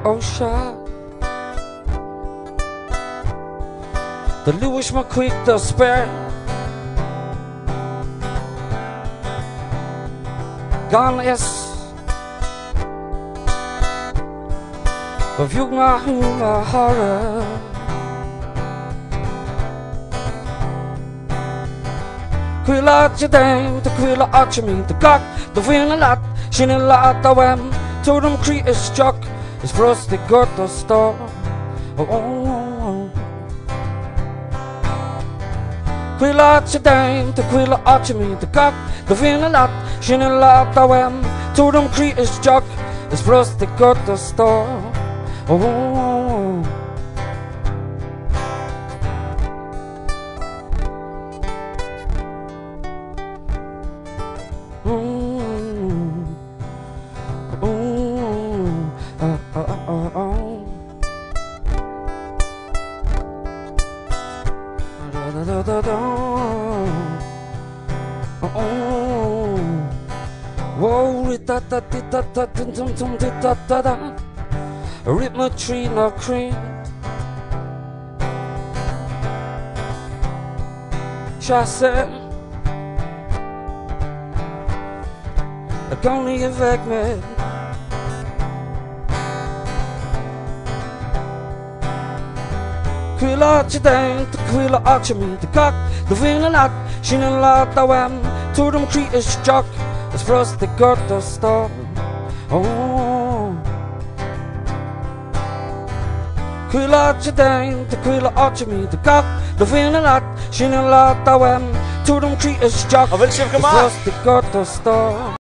oh sure. The Lewis McQuick the spare gone is of you my horror. Quilla today, the quilla archemy, the cock, the win a lot, shin a lot the wham, to them create a struck, it's for us they got the star. Quilla today, the quilla archemy, the cock, the win a lot, shin a lot the wham, to them create a struck, it's for us they got the star. Rhythm a tree of cream. Chassé Gagné avec me. Quilla today, the quilla archemy, the cock, the win a lot, shin a lot the wham, to them create a struck, it's for us they got the star. Quilla today, the quilla archemy, the cock, the win a lot, shin a lot the wham, to them create a struck, it's for us they got the star.